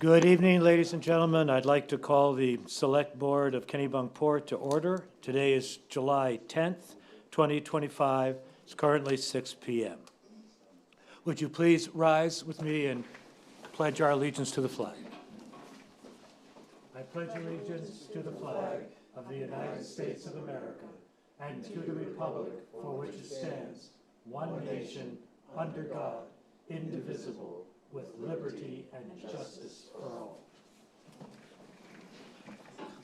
Good evening, ladies and gentlemen. I'd like to call the Select Board of Kennebunkport to order. Today is July 10th, 2025. It's currently 6 p.m. Would you please rise with me and pledge our allegiance to the flag? I pledge allegiance to the flag of the United States of America and to the republic for which it stands, one nation, under God, indivisible, with liberty and justice for all.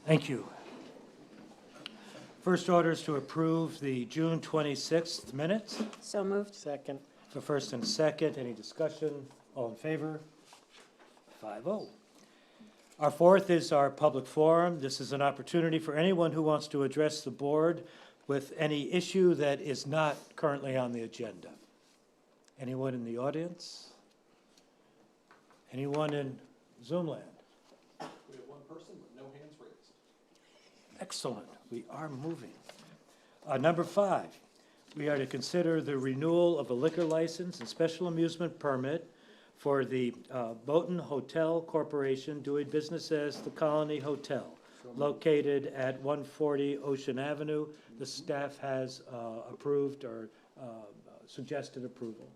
Thank you. First order is to approve the June 26th minutes. So moved. Second. For first and second, any discussion? All in favor? 5-0. Our fourth is our public forum. This is an opportunity for anyone who wants to address the board with any issue that is not currently on the agenda. Anyone in the audience? Anyone in Zoom land? We have one person with no hands raised. Excellent. We are moving. Number 5, we are to consider the renewal of a liquor license and special amusement permit for the Boughton Hotel Corporation doing business as the Colony Hotel, located at 140 Ocean Avenue. The staff has approved or suggested approval.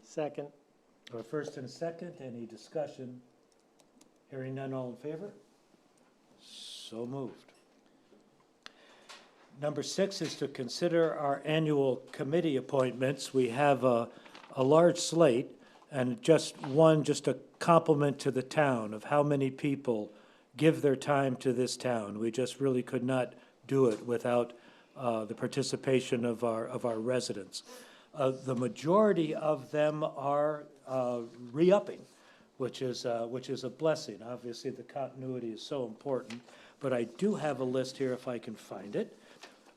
Second. A first and a second, any discussion? Hearing none, all in favor? So moved. Number 6 is to consider our annual committee appointments. We have a large slate, and just a compliment to the town of how many people give their time to this town. We just really could not do it without the participation of our residents. The majority of them are re-upping, which is a blessing. Obviously, the continuity is so important, but I do have a list here, if I can find it,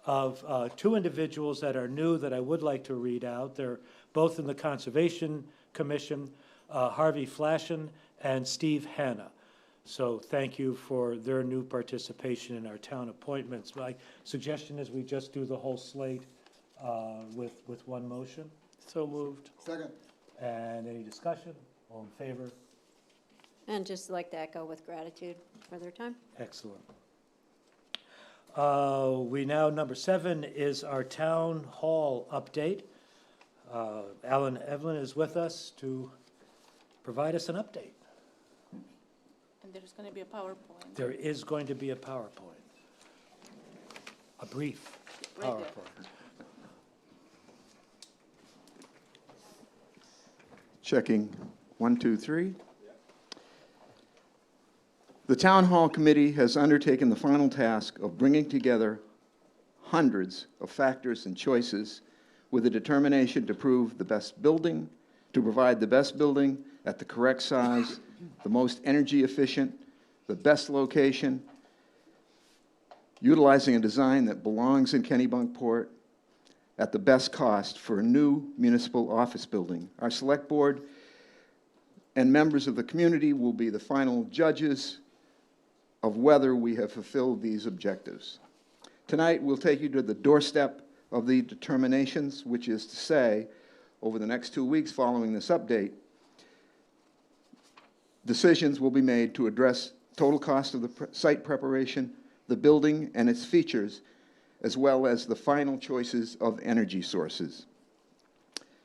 of 2 individuals that are new that I would like to read out. They're both in the Conservation Commission, Harvey Flashen and Steve Hanna. So thank you for their new participation in our town appointments. My suggestion is we just do the whole slate with one motion. So moved. Second. And any discussion? All in favor? And just like to echo with gratitude for their time. Excellent. We now, number 7 is our town hall update. Alan Evelyn is with us to provide us an update. And there's going to be a PowerPoint. There is going to be a PowerPoint. A brief Right there. PowerPoint. Checking 1, 2, 3. The Town Hall Committee has undertaken the final task of bringing together hundreds of factors and choices with a determination to prove the best building, to provide the best building at the correct size, the most energy efficient, the best location, utilizing a design that belongs in Kennebunkport, at the best cost for a new municipal office building. Our Select Board and members of the community will be the final judges of whether we have fulfilled these objectives. Tonight, we'll take you to the doorstep of the determinations, which is to say, over the next 2 weeks following this update, decisions will be made to address total cost of the site preparation, the building and its features, as well as the final choices of energy sources.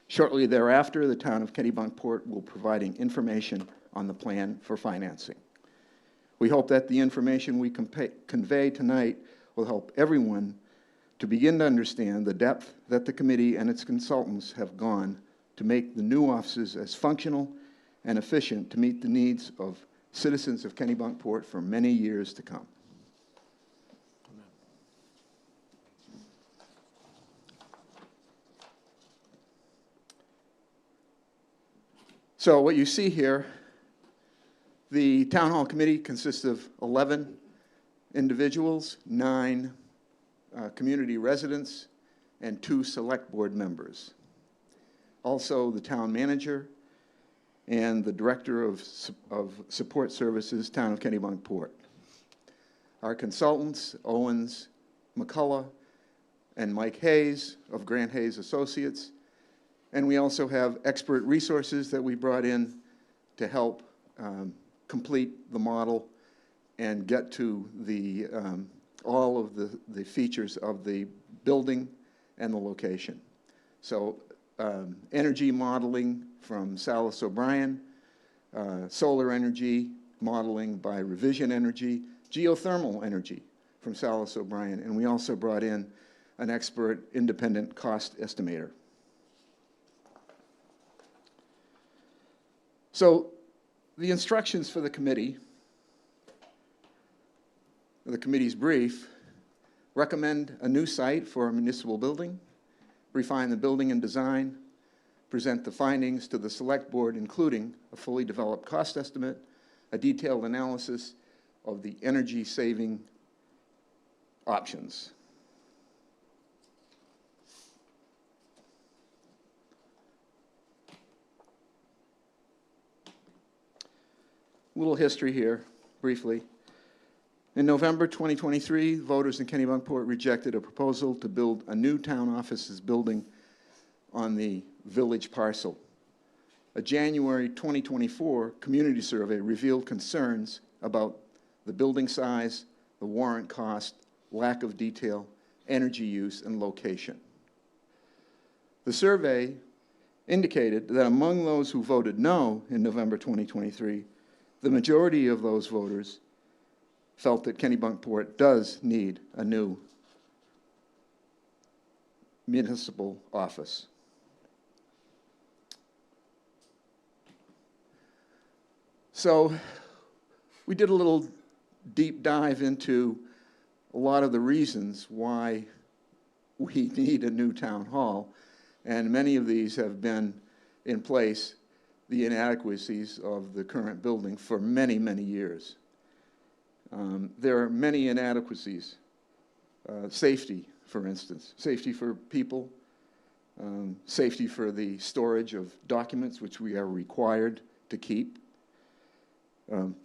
Shortly thereafter, the town of Kennebunkport will be providing information on the plan for financing. We hope that the information we convey tonight will help everyone to begin to understand the depth that the committee and its consultants have gone to make the new offices as functional and efficient to meet the needs of citizens of Kennebunkport for many years to come. So what you see here, the Town Hall Committee consists of 11 individuals, 9 community residents, and 2 Select Board members. Also, the town manager and the director of support services, Town of Kennebunkport. Our consultants, Owens, McCullough, and Mike Hayes of Grant Hayes Associates. And we also have expert resources that we brought in to help complete the model and get to the, all of the features of the building and the location. So energy modeling from Salas O'Brien, solar energy modeling by Revision Energy, geothermal energy from Salas O'Brien, and we also brought in an expert independent cost estimator. So the instructions for the committee's brief: recommend a new site for a municipal building, refine the building and design, present the findings to the Select Board, including a fully developed cost estimate, a detailed analysis of the energy-saving options. A little history here, briefly. In November 2023, voters in Kennebunkport rejected a proposal to build a new town offices building on the village parcel. A January 2024 community survey revealed concerns about the building size, the warrant cost, lack of detail, energy use, and location. The survey indicated that among those who voted no in November 2023, the majority of those voters felt that Kennebunkport does need a new municipal office. So we did a little deep dive into a lot of the reasons why we need a new town hall, and many of these have been in place, the inadequacies of the current building, for many, many years. There are many inadequacies. Safety, for instance. Safety for people. Safety for the storage of documents, which we are required to keep.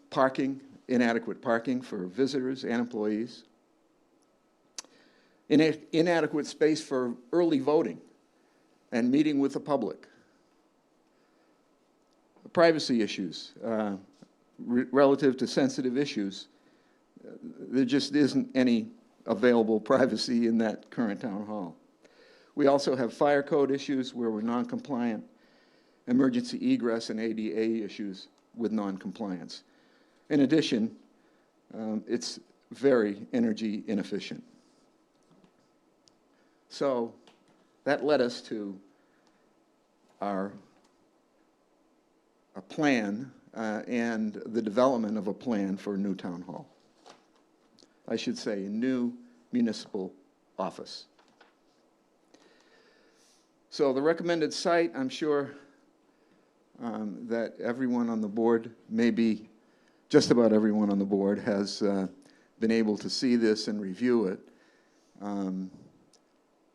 Parking, inadequate parking for visitors and employees. Inadequate space for early voting and meeting with the public. Privacy issues relative to sensitive issues. There just isn't any available privacy in that current town hall. We also have fire code issues where we're non-compliant, emergency egress and ADA issues with non-compliance. In addition, it's very energy inefficient. So that led us to a plan and the development of a plan for a new town hall. I should say a new municipal office. So the recommended site, I'm sure that everyone on the board, maybe just about everyone on the board, has been able to see this and review it.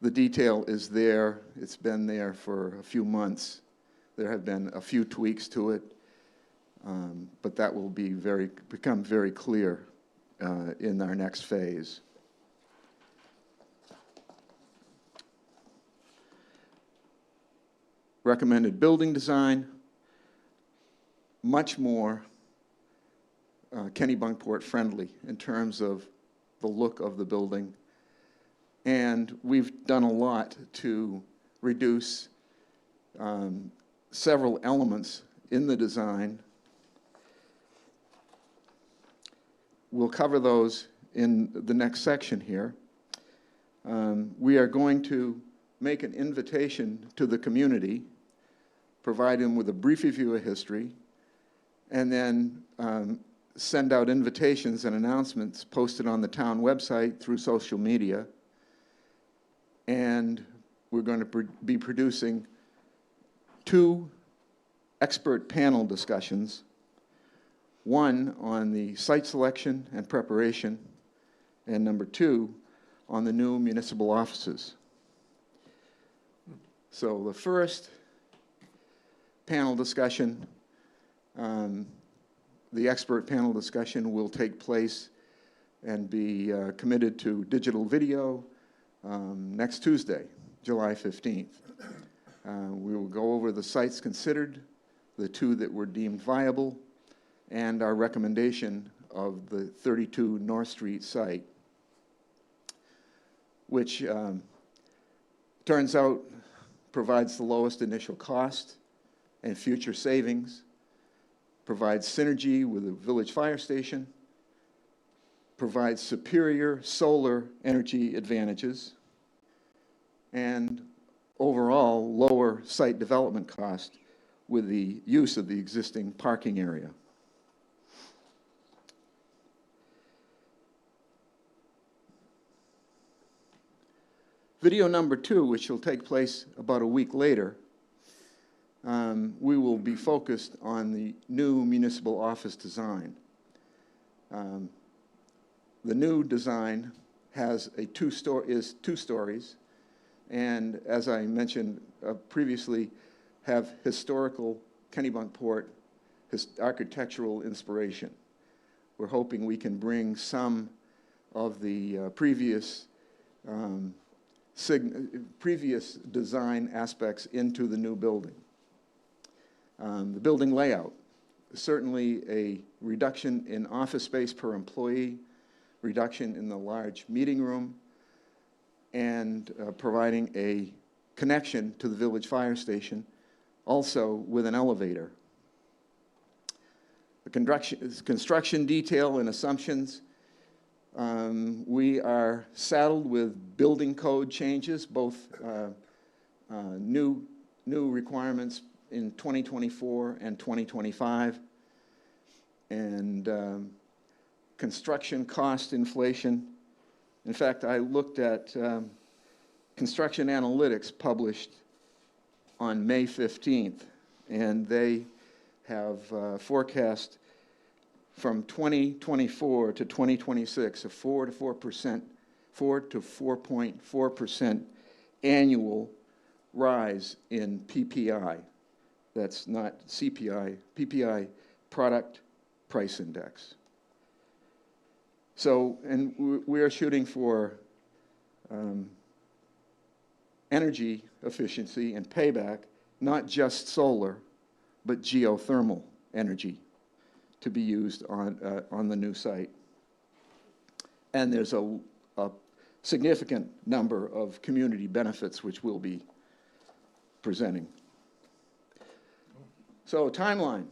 The detail is there. It's been there for a few months. There have been a few tweaks to it, but that will be become very clear in our next phase. Recommended building design, much more Kennebunkport friendly in terms of the look of the building. And we've done a lot to reduce several elements in the design. We'll cover those in the next section here. We are going to make an invitation to the community, provide them with a brief review of history, and then send out invitations and announcements posted on the town website through social media. And we're going to be producing 2 expert panel discussions, one on the site selection and preparation, and number 2 on the new municipal offices. So the first panel discussion, the expert panel discussion, will take place and be committed to digital video next Tuesday, July 15th. We will go over the sites considered, the 2 that were deemed viable, and our recommendation of the 32 North Street site, which turns out provides the lowest initial cost and future savings, provides synergy with the village fire station, provides superior solar energy advantages, and overall lower site development cost with the use of the existing parking area. Video number 2, which will take place about a week later, we will be focused on the new municipal office design. The new design has two stories, and as I mentioned previously, have historical Kennebunkport architectural inspiration. We're hoping we can bring some of the previous design aspects into the new building. The building layout, certainly a reduction in office space per employee, reduction in the large meeting room, and providing a connection to the village fire station, also with an elevator. The construction detail and assumptions. We are saddled with building code changes, both new requirements in 2024 and 2025, and construction cost inflation. In fact, I looked at Construction Analytics published on May 15th, and they have forecast from 2024 to 2026 a 4 to 4.4% annual rise in PPI. That's not CPI, PPI, Product Price Index. So, and we are shooting for energy efficiency and payback, not just solar, but geothermal energy to be used on the new site. And there's a significant number of community benefits which we'll be presenting. So, timeline.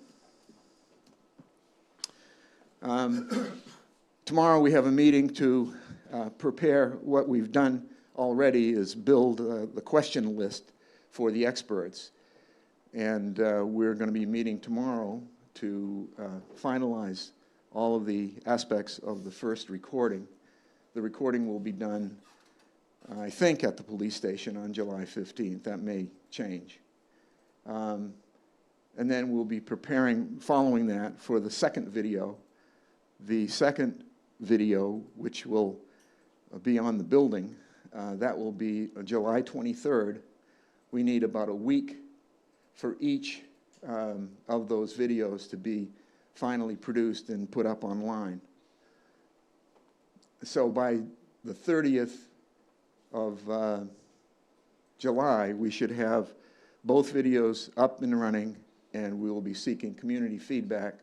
Tomorrow we have a meeting to prepare. What we've done already is build the question list for the experts. And we're going to be meeting tomorrow to finalize all of the aspects of the first recording. The recording will be done, I think, at the police station on July 15th. That may change. And then we'll be preparing, following that, for the second video. The second video, which will be on the building, that will be July 23rd. We need about a week for each of those videos to be finally produced and put up online. So by the 30th of July, we should have both videos up and running, and we will be seeking community feedback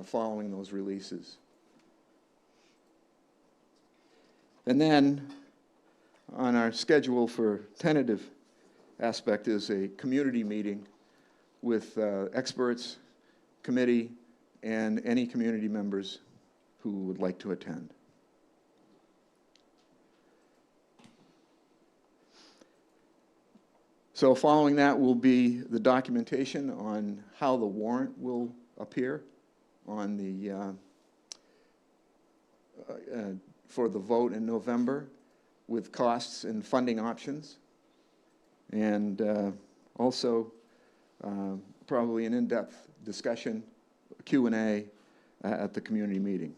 following those releases. And then on our schedule for tentative aspect is a community meeting with experts, committee, and any community members who would like to attend. So following that will be the documentation on how the warrant will appear on the for the vote in November, with costs and funding options, and also probably an in-depth discussion, Q&A at the community meeting.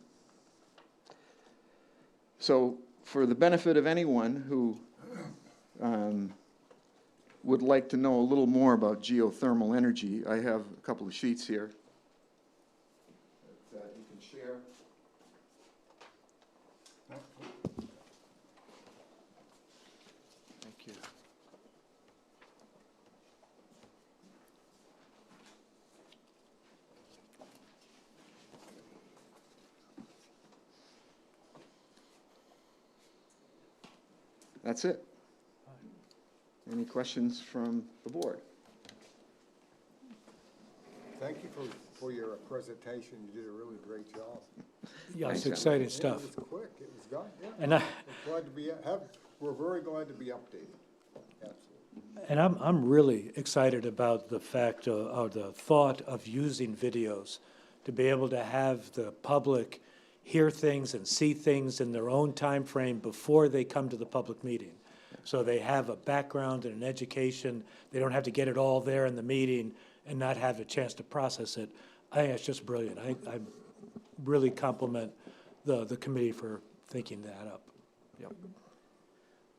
So for the benefit of anyone who would like to know a little more about geothermal energy, I have a couple of sheets here that you can share. Thank you. That's it. Any questions from the board? Thank you for your presentation. You did a really great job. Yeah, it's Thanks, exciting And stuff. It was quick. It was done, yeah. And I, We're glad to be, we're very glad to be updated. Absolutely. And I'm really excited about the fact or the thought of using videos to be able to have the public hear things and see things in their own time frame before they come to the public meeting. So they have a background and an education. They don't have to get it all there in the meeting and not have a chance to process it. I think it's just brilliant. I really compliment the committee for thinking that up. Yep.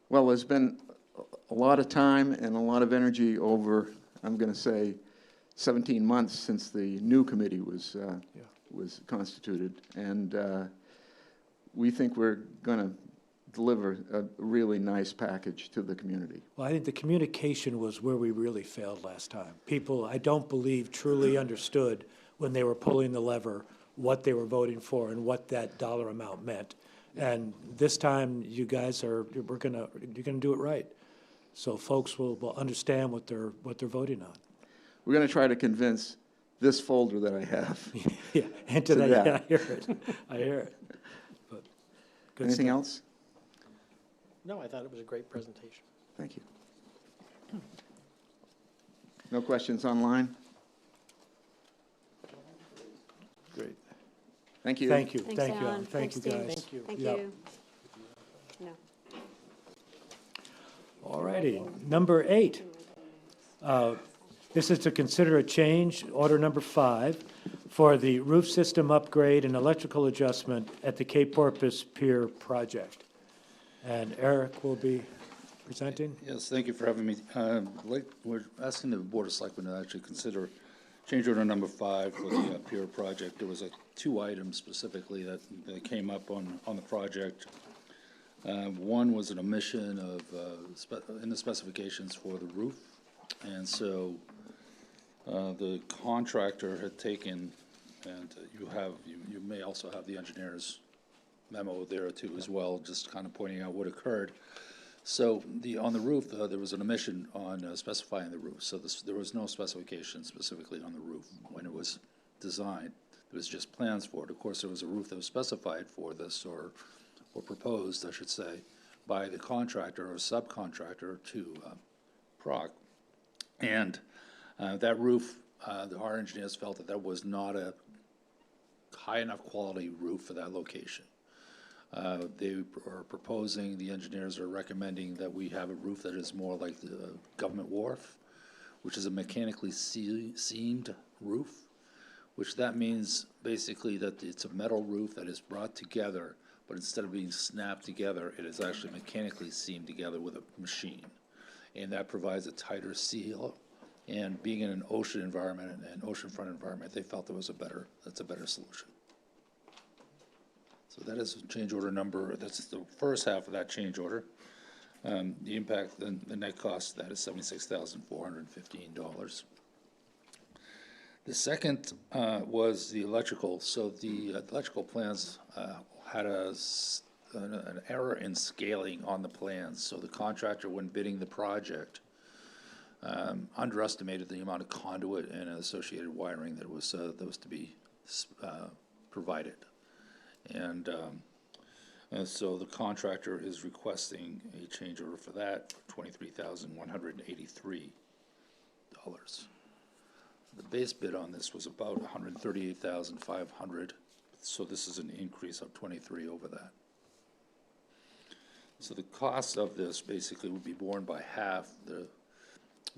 Well, there's been a lot of time and a lot of energy over, I'm going to say, 17 months since the new committee was constituted. And we think we're going to deliver a really nice package to the community. Well, I think the communication was where we really failed last time. People, I don't believe, truly understood when they were pulling the lever what they were voting for and what that dollar amount meant. And this time, you guys you're gonna do it right. So folks will understand what they're voting on. We're going to try to convince this folder that I have. Yeah, into To that, that. yeah, I hear it. I hear it. But good Anything stuff. else? No, I thought it was a great presentation. Thank you. No questions online? Great. Thank you. Thank you, Thanks, thank you, Alan. Alan. Thank you, Thanks, guys. Steve. Thank you. Thank Yep. you. No. All righty, number 8. This is to consider a change, order number 5, for the roof system upgrade and electrical adjustment at the Cape Porpoise Pier project. And Eric will be presenting. Yes, thank you for having me. We're asking the Board of Selectmen to actually consider change order number 5 for the pier project. There was 2 items specifically that came up on the project. One was an omission of, in the specifications for the roof. And so the contractor had taken, and you may also have the engineer's memo there too as well, just kind of pointing out what occurred. So on the roof, there was an omission on specifying the roof. So there was no specification specifically on the roof when it was designed. There was just plans for it. Of course, there was a roof that was specified for this, or proposed, I should say, by the contractor or subcontractor to Proc. And that roof, our engineers felt that was not a high enough quality roof for that location. They are proposing, the engineers are recommending that we have a roof that is more like the government wharf, which is a mechanically seamed roof, which that means basically that it's a metal roof that is brought together, but instead of being snapped together, it is actually mechanically seamed together with a machine. And that provides a tighter seal. And being in an ocean environment and an oceanfront environment, they felt that's a better solution. So that is change order number, that's the first half of that change order. The impact, the net cost of that is $76,415. The second was the electrical. So the electrical plans had an error in scaling on the plans. So the contractor, when bidding the project, underestimated the amount of conduit and associated wiring that was to be provided. And so the contractor is requesting a change order for that for $23,183. The base bid on this was about $138,500, so this is an increase of 23 over that. So the cost of this basically would be borne by half.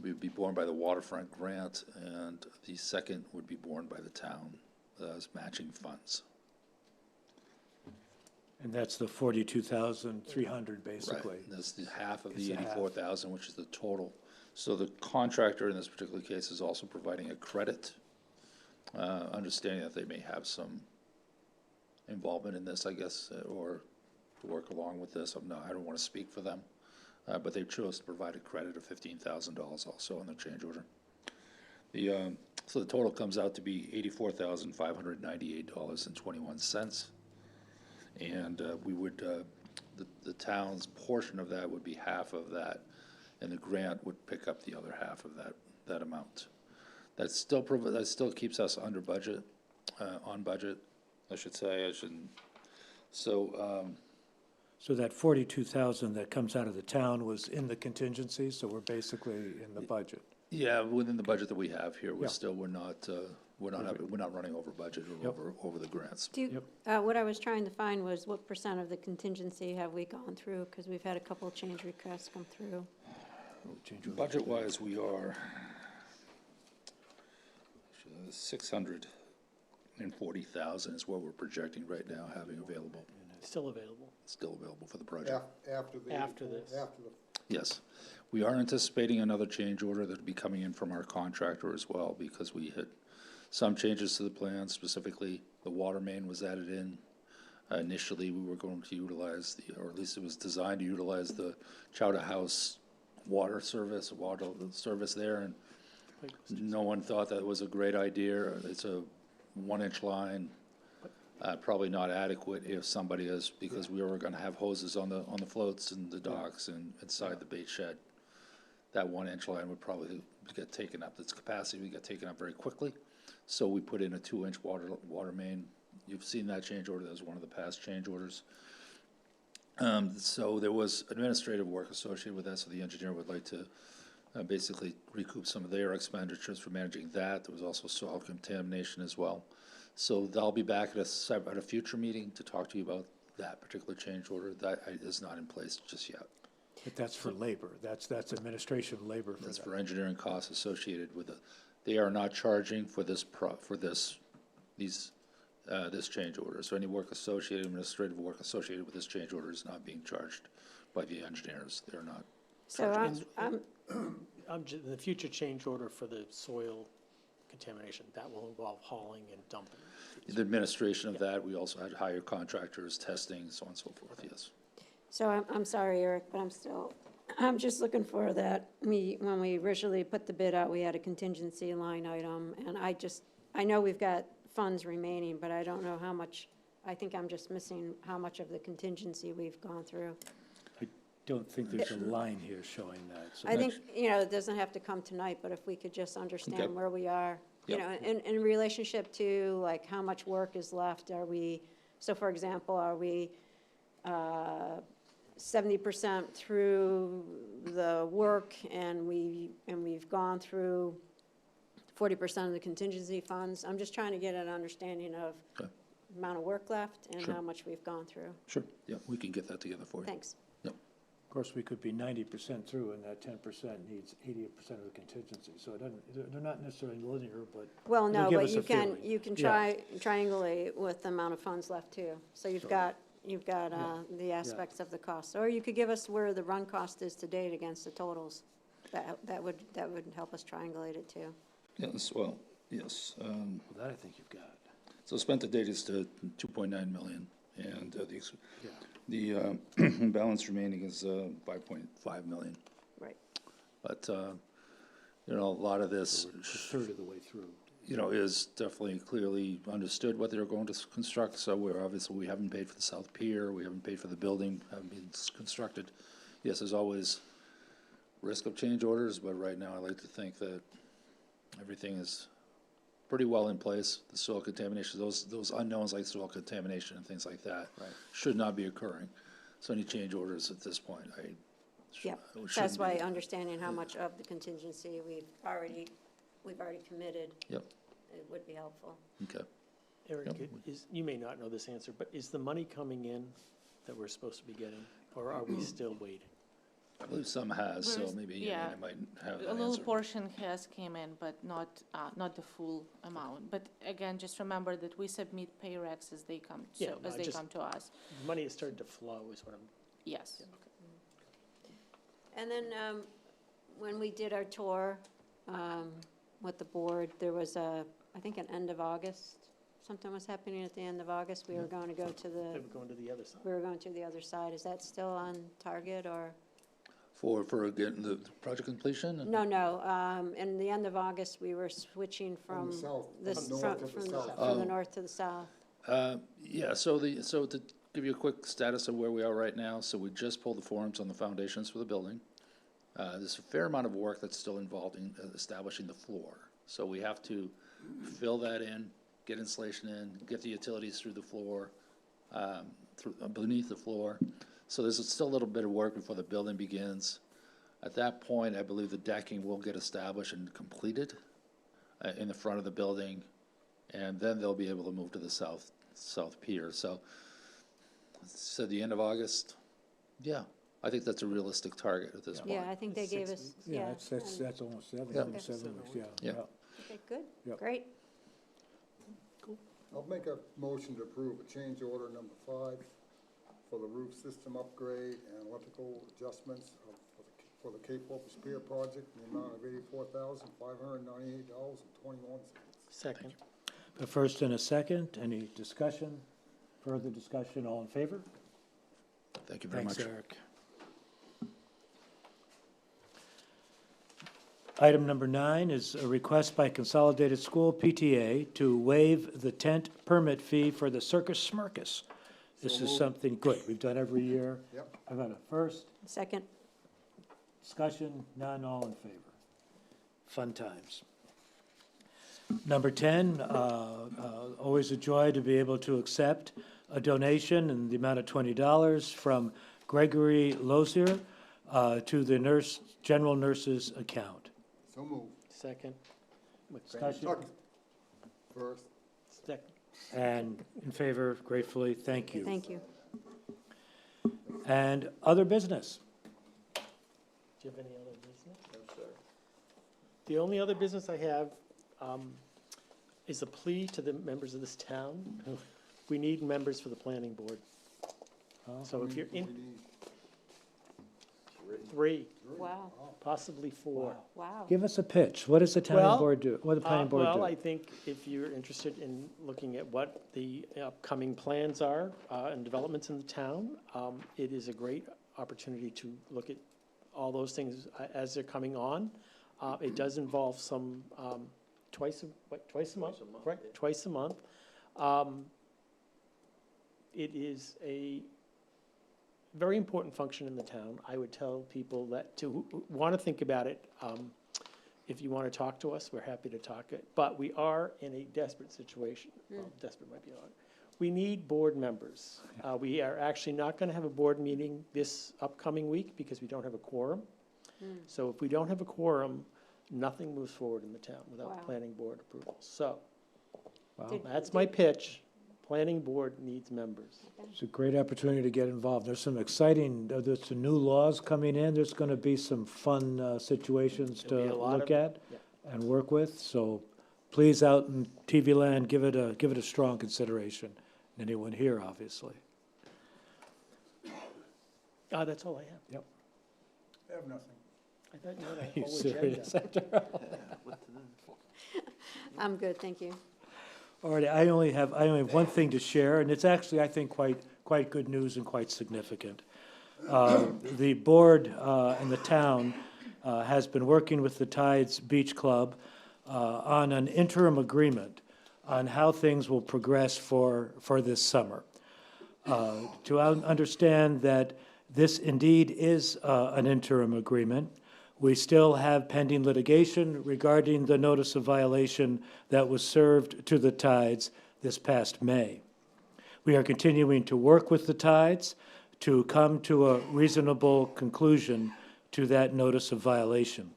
Would be borne by the waterfront grant, and the second would be borne by the town as matching funds. And that's the 42,300 basically. Right. That's the half of It's the a half. 84,000, which is the total. So the contractor in this particular case is also providing a credit, understanding that they may have some involvement in this, I guess, or to work along with this. I don't want to speak for them, but they chose to provide a credit of $15,000 also on the change order. So the total comes out to be $84,598.21. And we would the town's portion of that would be half of that, and the grant would pick up the other half of that amount. That still keeps us under budget, on budget, I should say, so, So that 42,000 that comes out of the town was in the contingency, so we're basically in the budget. yeah, within the budget that we have here, Yeah. we're not running over budget or Yep. over the grants. Do you, what I was trying to find was what % of the contingency have we gone through? Because we've had a couple of change requests come through. We'll change order. Budget-wise, we are 640,000 is what we're projecting right now, having available, Still available. still available for the project. After the. After this. After the, Yes. We are anticipating another change order that'll be coming in from our contractor as well, because we had some changes to the plan, specifically the water main was added in. Initially, we were going to utilize or at least it was designed to utilize the Chowder House water service there, and no one thought that was a great idea. It's a 1-inch line, probably not adequate if somebody is, because we were gonna have hoses on the floats and the docks and inside the bait shed. That 1-inch line would probably get taken up, its capacity would get taken up very quickly. So we put in a 2-inch water main. You've seen that change order, that was one of the past change orders. So there was administrative work associated with that, so the engineer would like to basically recoup some of their expenditures for managing that. There was also soil contamination as well. So they'll be back at a future meeting to talk to you about that particular change order. That is not in place just yet. But that's for labor, that's administration labor for That's that. for engineering costs associated with it. They are not charging for this change order. So any work associated, administrative work associated with this change order is not being charged by the engineers. They're not. So The future change order for the soil contamination, that will involve hauling and dumping. The administration of that, we also had hire contractors, testing, so on and so forth, yes. So I'm sorry, Eric, but I'm just looking for that. When we originally put the bid out, we had a contingency line item, and I know we've got funds remaining, but I don't know how much, I think I'm just missing how much of the contingency we've gone through. I don't think there's a line here showing that, so. I think, it doesn't have to come tonight, but if we could just understand Okay. where we are, Yep. in relationship to, like, how much work is left, so for example, are we 70% through the work and we've gone through 40% of the contingency funds? I'm just trying to get an understanding of Okay. amount of work left and Sure. how much we've gone through. Sure, yeah, we can get that together for you. Thanks. Of course, we could be 90% through, and that 10% needs 80% of the contingency, so it doesn't, they're not necessarily linear, but Well, It'll no, give but us a feeling. you can Yeah. triangulate with the amount of funds left too. So you've got the aspects of the cost. Or you could give us where the run cost is to date against the totals. That would help us triangulate it too. Yes, well, yes. that I think you've got. So spent to date is to 2.9 million, and Yeah. the balance remaining is 5.5 million. Right. But, a lot of this, So we're a third of the way through. is definitely clearly understood what they're going to construct. So we haven't paid for the south pier, we haven't paid for the building, haven't been constructed. Yes, there's always risk of change orders, but right now I like to think that everything is pretty well in place. The soil contamination, those unknowns like soil contamination and things like that should not be occurring. So any change orders at this point, Yep. shouldn't That's why be. understanding how much of the contingency we've already committed. Yep. It would be helpful. Okay. Eric, Yep. you may not know this answer, but is the money coming in that we're supposed to be getting, or are we still waiting? I believe some has, so Where's- maybe yeah. I might have A that little answer. portion has came in, but not the full amount. But again, just remember that we submit pay recs as they come, Yeah, no, as they come to us. Money has started to flow is what I'm, Yes. And then, when we did our tour, with the board, there was I think an end of August, something was happening at the end of August. We were going to go to they were going to the other side. we were going to the other side. Is that still on target or? For again, the project completion? No, in the end of August, we were switching From from the south, this, from from north to the from south. from the north to the south. Yeah, so to give you a quick status of where we are right now. So we just pulled the forms on the foundations for the building. There's a fair amount of work that's still involved in establishing the floor. So we have to fill that in, get insulation in, get the utilities through the floor, beneath the floor. So there's still a little bit of work before the building begins. At that point, I believe the decking will get established and completed in the front of the building, and then they'll be able to move to the south pier. So the end of August, yeah, I think that's a realistic target at this point. Yeah, I think they gave us, yeah. That's almost seven, Yeah. almost 7 weeks, yeah. Yeah. Okay, good, Yep. great. I'll make a motion to approve a change order number 5 for the roof system upgrade and electrical adjustments for the Cape Porpoise Pier project in the amount of $84,598.21. Second. A first and a second, any discussion, further discussion, all in favor? Thank you very much. Thanks, Eric. Item number 9 is a request by Consolidated School PTA to waive the tent permit fee for the Circus Smirkus. This is something good, we've done every year. Yep. I've got a first, Second, discussion, none, all in favor. Fun times. Number 10, always a joy to be able to accept a donation in the amount of $20 from Gregory Lozier to the general nurse's account. So moved. Second. Discussion, First. Second. and in favor, gratefully, thank you. thank you. And other business. Do you have any other business? No, sir. The only other business I have is a plea to the members of this town. We need members for the planning board. So if you're in, 3, Wow, possibly 4. wow. Give us a pitch. What does the Well, town board do? What does the planning board Well, do? I think if you're interested in looking at what the upcoming plans are and developments in the town, it is a great opportunity to look at all those things as they're coming on. It does involve some, twice a month, correct? Twice a month. It is a very important function in the town. I would tell people that to want to think about it, if you want to talk to us, we're happy to talk it. But we are in a desperate situation. Well, desperate might be odd. We need board members. We are actually not going to have a board meeting this upcoming week because we don't have a quorum. So if we don't have a quorum, nothing moves forward in the town without Wow. planning board approval. So Wow. that's my pitch. Planning board needs members. It's a great opportunity to get involved. There's some exciting, there's some new laws coming in. There's going to be some fun situations There'll be to a lot look of- at yeah. and work with. So please, out in TV land, give it a strong consideration. And anyone here, obviously. That's all I have. I have nothing. I thought you had a You whole agenda. serious? I'm good, thank you. All right, I only have one thing to share, and it's actually, I think, quite good news and quite significant. The board and the town has been working with the Tides Beach Club on an interim agreement on how things will progress for this summer. To understand that this indeed is an interim agreement, we still have pending litigation regarding the notice of violation that was served to the Tides this past May. We are continuing to work with the Tides to come to a reasonable conclusion to that notice of violation.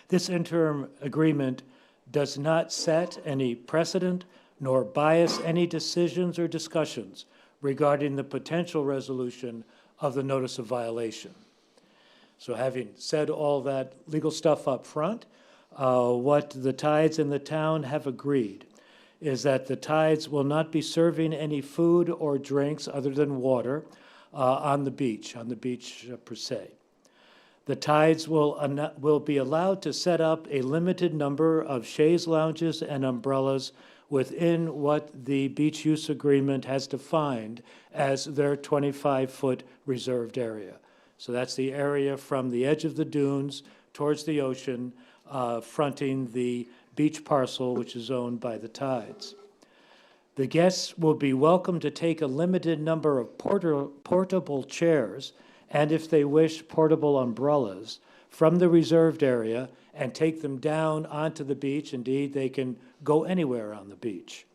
This interim agreement does not set any precedent nor bias any decisions or discussions regarding the potential resolution of the notice of violation. So having said all that legal stuff up front, what the Tides and the town have agreed is that the Tides will not be serving any food or drinks other than water on the beach per se. The Tides will be allowed to set up a limited number of chaise lounges and umbrellas within what the beach use agreement has defined as their 25-foot reserved area. So that's the area from the edge of the dunes towards the ocean, fronting the beach parcel, which is owned by the Tides. The guests will be welcome to take a limited number of portable chairs, and if they wish, portable umbrellas, from the reserved area and take them down onto the beach. Indeed, they can go anywhere on the beach.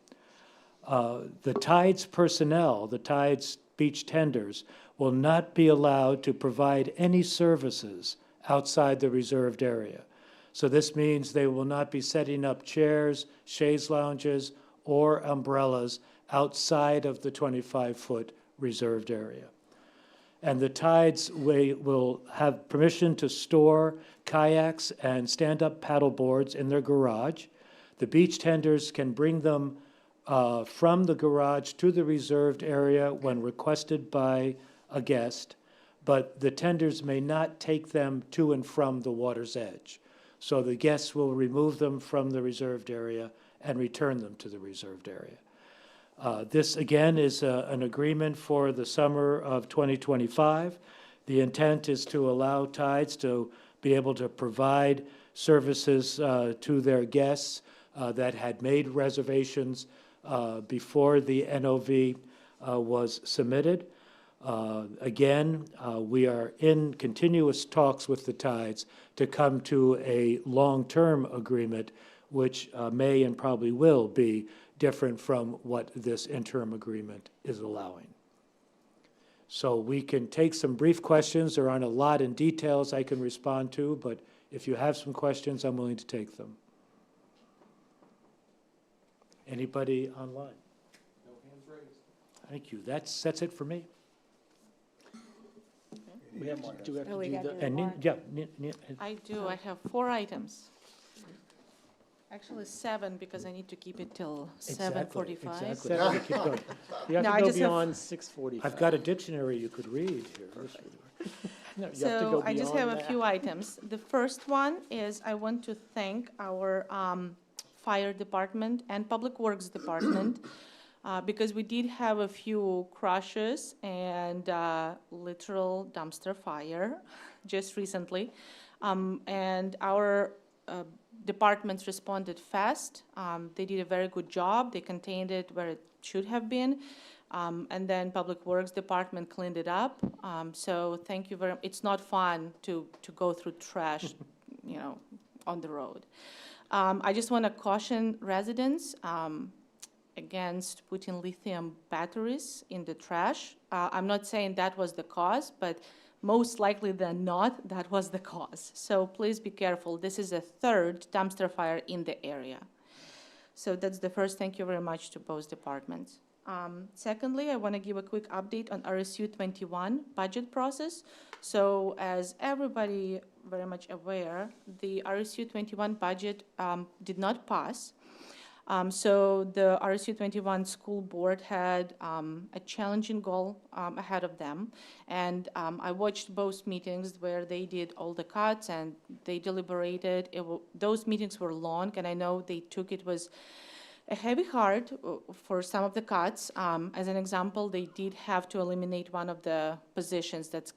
The Tides personnel, the Tides beach tenders, will not be allowed to provide any services outside the reserved area. So this means they will not be setting up chairs, chaise lounges, or umbrellas outside of the 25-foot reserved area. And the Tides will have permission to store kayaks and stand-up paddle boards in their garage. The beach tenders can bring them from the garage to the reserved area when requested by a guest, but the tenders may not take them to and from the water's edge. So the guests will remove them from the reserved area and return them to the reserved area. This, again, is an agreement for the summer of 2025. The intent is to allow Tides to be able to provide services to their guests that had made reservations before the NOV was submitted. Again, we are in continuous talks with the Tides to come to a long-term agreement, which may and probably will be different from what this interim agreement is allowing. So we can take some brief questions. There aren't a lot in details I can respond to, but if you have some questions, I'm willing to take them. Anybody online? No hands raised. Thank you. That's it for me. We have to, do we have Oh, to we do got the, to- And, I do, I have 4 items. Actually 7, because I need to keep it till 7:45. Exactly. Seven. Keep going. you have No, I to go just have- beyond 6:45. I've got a dictionary you could read here. No, you have to So go I just have beyond a that. few items. The first one is I want to thank our fire department and public works department because we did have a few crashes and literal dumpster fire just recently. And our departments responded fast. They did a very good job. They contained it where it should have been. And then Public Works Department cleaned it up. So thank you very much. It's not fun to go through trash, on the road. I just want to caution residents against putting lithium batteries in the trash. I'm not saying that was the cause, but most likely than not, that was the cause. So please be careful. This is a 3rd dumpster fire in the area. So that's the first. Thank you very much to both departments. Secondly, I want to give a quick update on RSU 21 budget process. So as everybody very much aware, the RSU 21 budget did not pass. So the RSU 21 school board had a challenging goal ahead of them. And I watched both meetings where they did all the cuts and they deliberated. Those meetings were long, and I know they took it was a heavy heart for some of the cuts. As an example, they did have to eliminate one of the positions that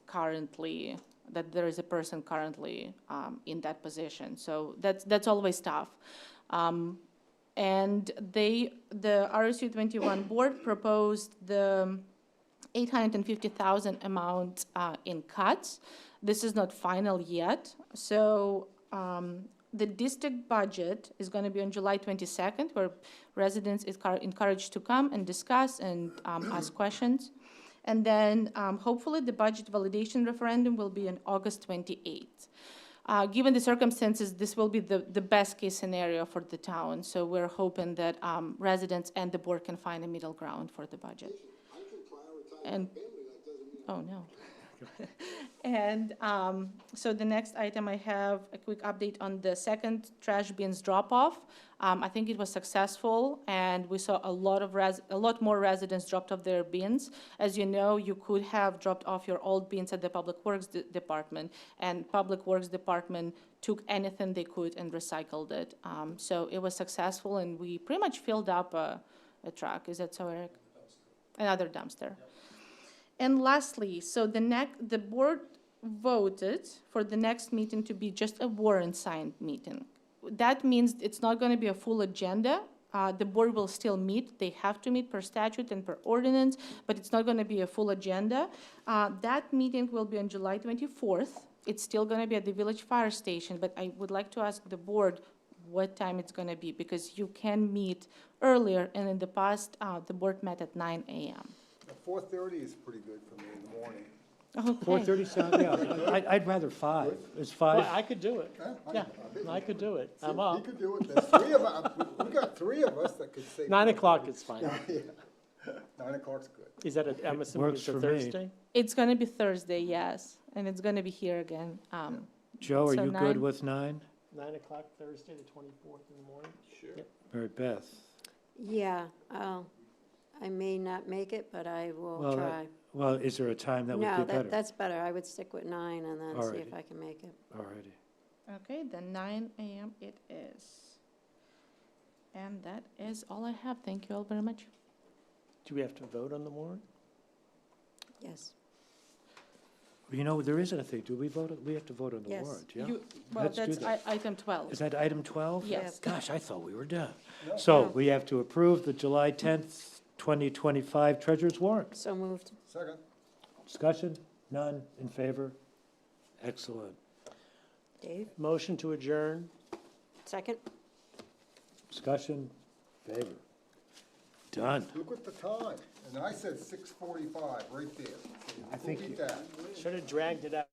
there is a person currently in that position. So that's always tough. And the RSU 21 board proposed the $850,000 amount in cuts. This is not final yet. So the district budget is going to be on July 22nd, where residents are encouraged to come and discuss and ask questions. And then hopefully the budget validation referendum will be on August 28th. Given the circumstances, this will be the best case scenario for the town. So we're hoping that residents and the board can find a middle ground for the budget. And, oh no. And so the next item, I have a quick update on the 2nd trash bins drop-off. I think it was successful, and we saw a lot more residents dropped off their bins. As you know, you could have dropped off your old bins at the Public Works Department, and Public Works Department took anything they could and recycled it. So it was successful, and we pretty much filled up a truck. Is that so, Eric? Another dumpster. Yep. And lastly, so the board voted for the next meeting to be just a warrant signed meeting. That means it's not going to be a full agenda. the board will still meet. They have to meet per statute and per ordinance, but it's not going to be a full agenda. That meeting will be on July 24th. It's still going to be at the Village Fire Station, but I would like to ask the board what time it's going to be, because you can meet earlier, and in the past, the board met at 9 a.m. 4:30 is pretty good for me in the morning. Okay. 4:30 sound, yeah, I'd rather 5. Is 5? Well, I could do it. Huh? Yeah, I could do it. I'm He up. could do it, there's three of us, we got three of us that could say. 9 o'clock is fine. Yeah, 9 o'clock's good. Is that a, I'm assuming Works it's a for me. Thursday? It's going to be Thursday, yes, and it's going to be here again. Joe, are So you good 9? with 9? 9 o'clock Thursday, the 24th in the morning? Sure. Mary Beth? Yeah, I may not make it, but I will Well, try. Well, is there a time that would No, be better? that's better. I would stick with 9 and then see if Alrighty. I can make it. All righty. Okay, then 9 a.m. it is. And that is all I have. Thank you all very much. Do we have to vote on the warrant? Yes. You know, there isn't a thing. Do we vote? We have to vote on the Yes. warrant, yeah? Well, Let's do that's that. item 12. Is that item 12? Yes. Gosh, I thought we were done. No. So No. we have to approve the July 10th, 2025 treasurer's warrant. So moved. Second, Discussion? None? In favor? Excellent. Dave? Motion to adjourn? Second? Discussion? Favor? Done. look at the time, and I said 6:45 right there. I think Who beat you- that? Should have dragged it out.